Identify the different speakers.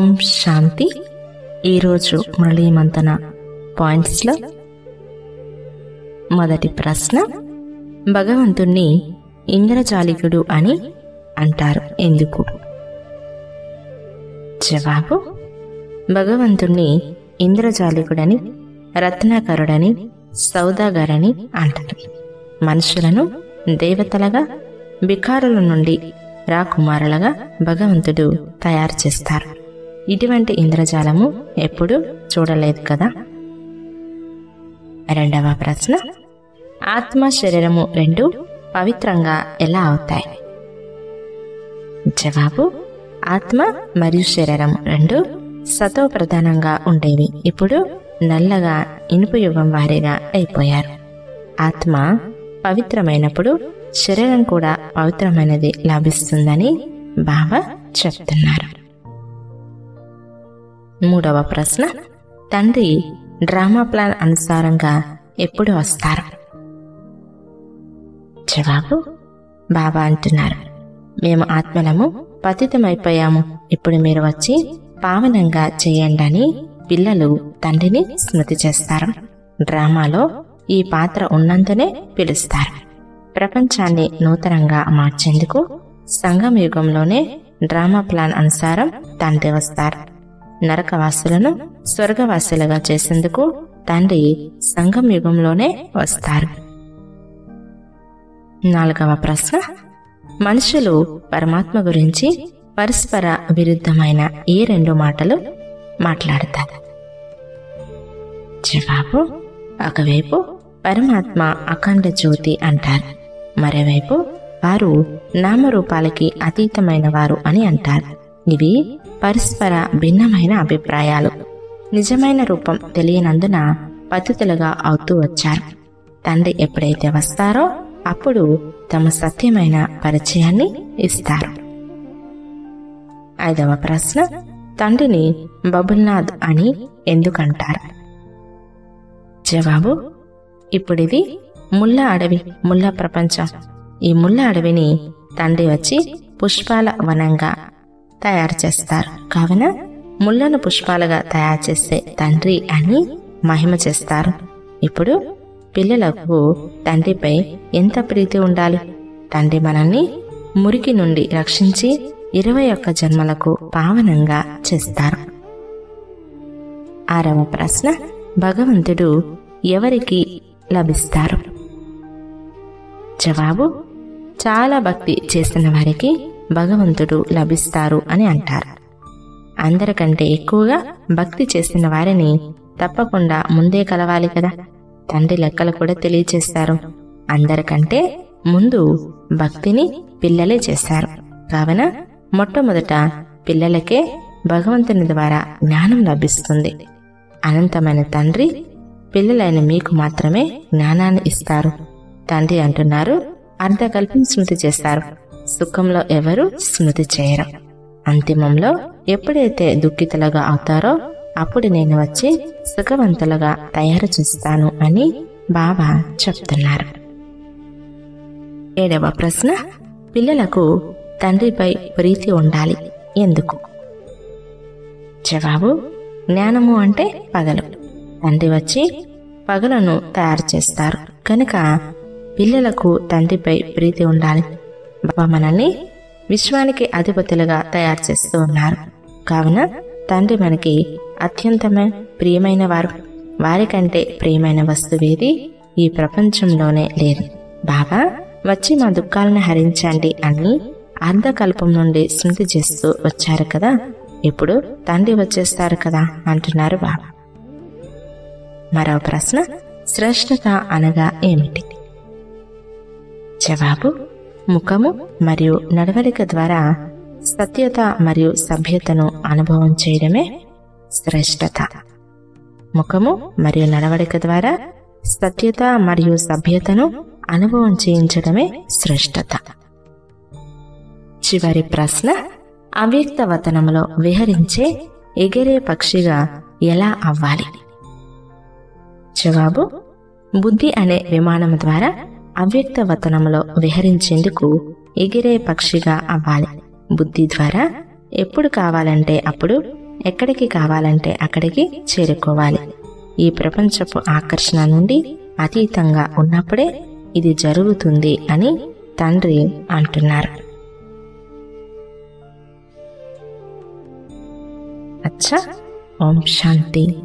Speaker 1: ఓం శాంతి. ఈరోజు మురళీ మంతన పాయింట్స్లో మొదటి ప్రశ్న, భగవంతుణ్ణి ఇంద్రజాలికుడు అని అంటారు ఎందుకు? జవాబు: భగవంతుణ్ణి ఇంద్రజాలికుడని, రత్నాకరుడని, సౌదాగరని అంటారు. మనుషులను దేవతలుగా, బికారుల నుండి రాకుమారులుగా భగవంతుడు తయారు చేస్తారు. ఇటువంటి ఇంద్రజాలము ఎప్పుడు చూడలేదు కదా. రెండవ ప్రశ్న, ఆత్మ శరీరము రెండు పవిత్రంగా ఎలా అవుతాయి? జవాబు: ఆత్మ మరియు శరీరము రెండు సతో ప్రధానంగా ఉండేవి. ఇప్పుడు నల్లగా ఇనుపు యుగం వారీగా అయిపోయారు. ఆత్మ పవిత్రమైనప్పుడు శరీరం కూడా పవిత్రమైనది లభిస్తుందని బాబా చెప్తున్నారు. మూడవ ప్రశ్న, తండ్రి డ్రామా ప్లాన్ అనుసారంగా ఎప్పుడు వస్తారు? జవాబు: బాబా అంటున్నారు, మేము ఆత్మలము పతితమైపోయాము, ఇప్పుడు మీరు వచ్చి పావనంగా చేయండి అని పిల్లలు తండ్రిని స్మృతి చేస్తారు. డ్రామాలో ఈ పాత్ర ఉన్నంతనే పిలుస్తారు. ప్రపంచాన్ని నూతనంగా మార్చేందుకు సంగమ యుగంలోనే డ్రామా ప్లాన్ అనుసారం తండ్రి వస్తారు. నరకవాసులను స్వర్గవాసులుగా చేసేందుకు తండ్రి సంగమ యుగంలోనే వస్తారు. నాలుగవ ప్రశ్న, మనుషులు పరమాత్మ గురించి పరస్పర విరుద్ధమైన ఏ రెండు మాటలు మాట్లాడతారు? జవాబు: ఒకవైపు పరమాత్మ అఖండ జ్యోతి అంటారు, మరోవైపు వారు నామరూపాలకి అతీతమైన వారు అని అంటారు. ఇవి పరస్పర భిన్నమైన అభిప్రాయాలు. నిజమైన రూపం తెలియనందున పతితులుగా అవుతూ వచ్చారు. తండ్రి ఎప్పుడైతే వస్తారో అప్పుడు తమ సత్యమైన పరిచయాన్ని ఇస్తారు. ఐదవ ప్రశ్న, తండ్రిని బబుల్నాథ్ అని ఎందుకంటారు? జవాబు: ఇప్పుడిది ముళ్ళ అడవి, ముళ్ళ ప్రపంచం. ఈ ముళ్ళ అడవిని తండ్రి వచ్చి పుష్పాల వనంగా తయారు చేస్తారు. కావున ముళ్ళను పుష్పాలుగా తయారు చేసే తండ్రి అని మహిమ చేస్తారు. ఇప్పుడు పిల్లలకు తండ్రిపై ఎంత ప్రీతి ఉండాలి. తండ్రి మనల్ని మురికి నుండి రక్షించి 21 జన్మలకు పావనంగా చేస్తారు. ఆరవ ప్రశ్న, భగవంతుడు ఎవరికి లభిస్తారు? జవాబు: చాలా భక్తి చేసిన వారికి భగవంతుడు లభిస్తారు అని అంటారు. అందరికంటే ఎక్కువగా భక్తి చేసిన వారిని తప్పకుండా ముందే కలవాలి కదా. తండ్రి లెక్కలు కూడా తెలియచేస్తారు. అందరికంటే ముందు భక్తిని పిల్లలే చేశారు. కావున మొట్టమొదట పిల్లలకే భగవంతుని ద్వారా జ్ఞానం లభిస్తుంది. అనంతమైన తండ్రి పిల్లలైన మీకు మాత్రమే జ్ఞానాన్ని ఇస్తారు. తండ్రి అంటున్నారు, అర్ధకల్పం స్మృతి చేస్తారు, సుఖంలో ఎవరు స్మృతి చేయరు. అంతిమంలో ఎప్పుడైతే దుఃఖితులుగా అవుతారో అప్పుడు నేను వచ్చి సుఖవంతులుగా తయారు చేస్తాను అని బాబా చెప్తున్నారు. ఏడవ ప్రశ్న, పిల్లలకు తండ్రిపై ప్రీతి ఉండాలి ఎందుకు? జవాబు: జ్ఞానము అంటే పగలు. తండ్రి వచ్చి పగలను తయారు చేస్తారు కనుక పిల్లలకు తండ్రిపై ప్రీతి ఉండాలి. బాబా మనల్ని విశ్వానికి అధిపతులుగా తయారు చేస్తూ ఉన్నారు. కావున తండ్రి మనకి అత్యంతమైన ప్రియమైన వారు. వారికంటే ప్రియమైన వస్తువేది ఈ ప్రపంచంలోనే లేదు. బాబా వచ్చి మా దుఃఖాలను హరించండి అని అర్ధకల్పం నుండి స్మృతి చేస్తూ వచ్చారు కదా. ఇప్పుడు తండ్రి వచ్చేస్తారు కదా అంటున్నారు బాబా. మరో ప్రశ్న, శ్రేష్టత అనగా ఏమిటి? జవాబు: ముఖము మరియు నడవడిక ద్వారా సత్యత మరియు సభ్యతను అనుభవం చేయడమే శ్రేష్టత. ముఖము మరియు నడవడిక ద్వారా సత్యత మరియు సభ్యతను అనుభవం చేయించడమే శ్రేష్టత. చివరి ప్రశ్న, అవ్యక్త వతనంలో విహరించే ఎగిరే పక్షిగా ఎలా అవ్వాలి? జవాబు: బుద్ధి అనే విమానం ద్వారా అవ్యక్త వతనంలో విహరించేందుకు ఎగిరే పక్షిగా అవ్వాలి. బుద్ధి ద్వారా ఎప్పుడు కావాలంటే అప్పుడు ఎక్కడికి కావాలంటే అక్కడికి చేరుకోవాలి. ఈ ప్రపంచపు ఆకర్షణ నుండి అతీతంగా ఉన్నప్పుడే ఇది జరుగుతుంది అని తండ్రి అంటున్నారు. అచ్చా, ఓం శాంతి.